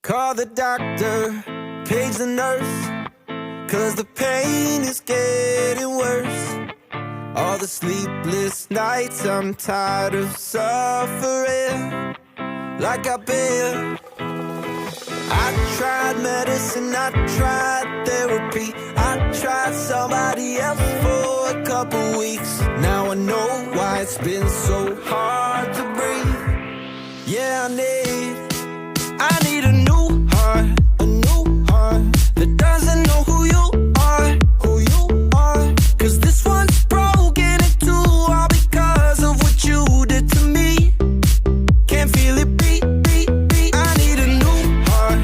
Call the doctor, page the nurse, 'cause the pain is getting worse. All the sleepless nights, I'm tired of suffering like I've been. I tried medicine, I tried therapy, I tried somebody else for a couple weeks. Now I know why it's been so hard to breathe. Yeah, I need a new heart, a new heart that doesn't know who you are, who you are. 'Cause this one's broken in two, all because of what you did to me. Can't feel it beat, beat, beat. I need a new heart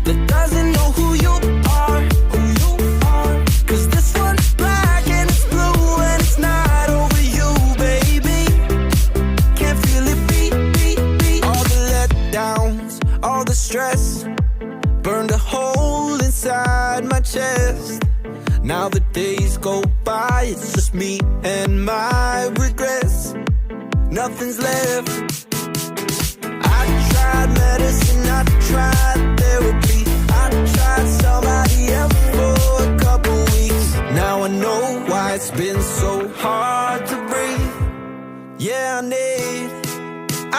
that doesn't know who you are, who you are. 'Cause this one's black and it's blue and it's not over you, baby. Can't feel it beat, beat, beat. All the letdowns, all the stress burned a hole inside my chest. Now the days go by, it's just me and my regrets. Nothing's left. I tried medicine, I tried therapy, I tried somebody else for a couple weeks. Now I know why it's been so hard to breathe. Yeah,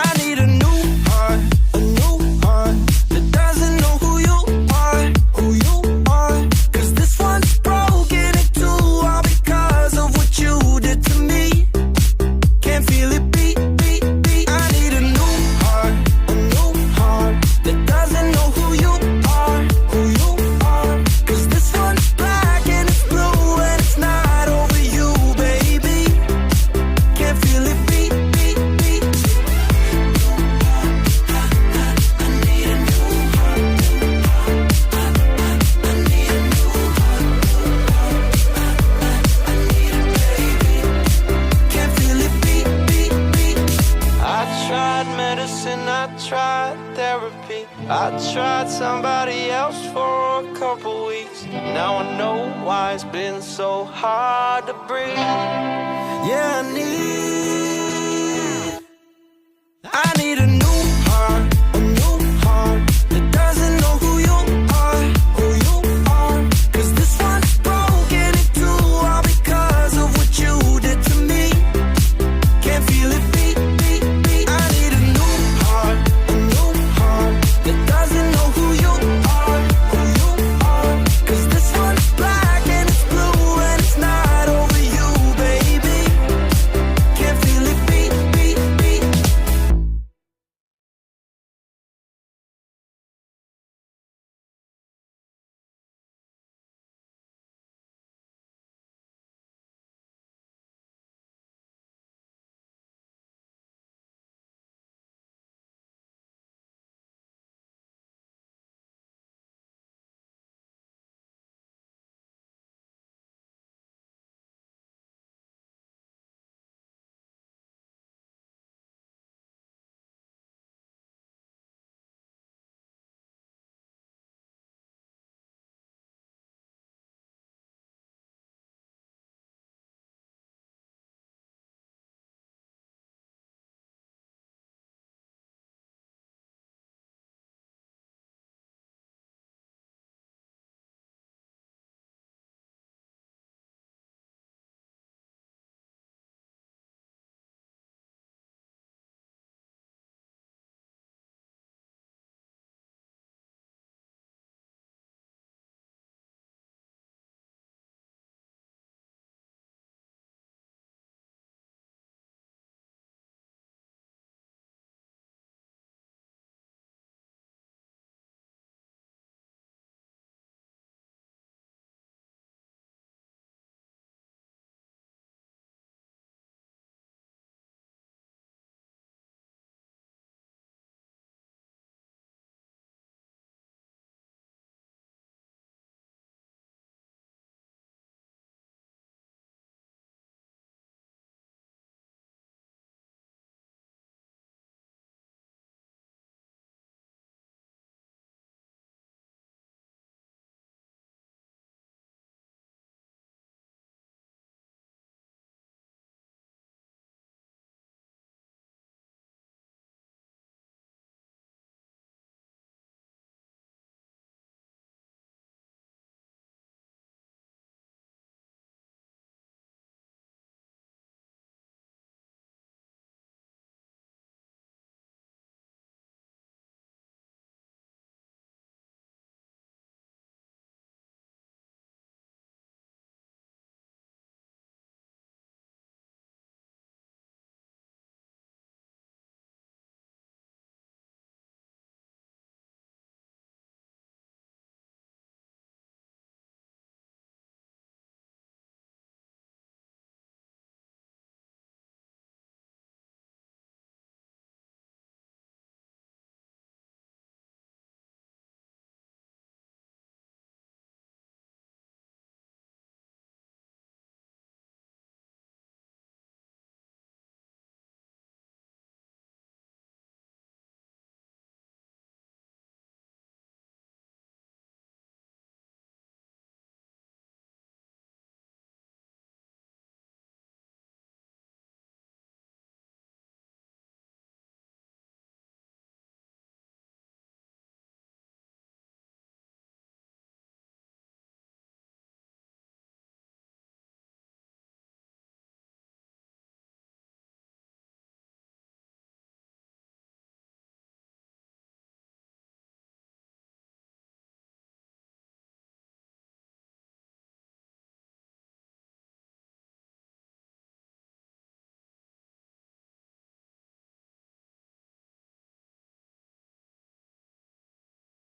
I need a new heart, a new heart that doesn't know who you are, who you are. 'Cause this one's broken in two, all because of what you did to me. Can't feel it beat, beat, beat. I need a new heart that doesn't know who you are, who you are. 'Cause this one's black and it's blue and it's not over you, baby. Can't feel it beat, beat, beat. I need a new heart. I need a new heart. I need it, baby. Can't feel it beat, beat, beat. I tried medicine, I tried therapy, I tried somebody else for a couple weeks. Now I know why it's been so hard to breathe. Yeah,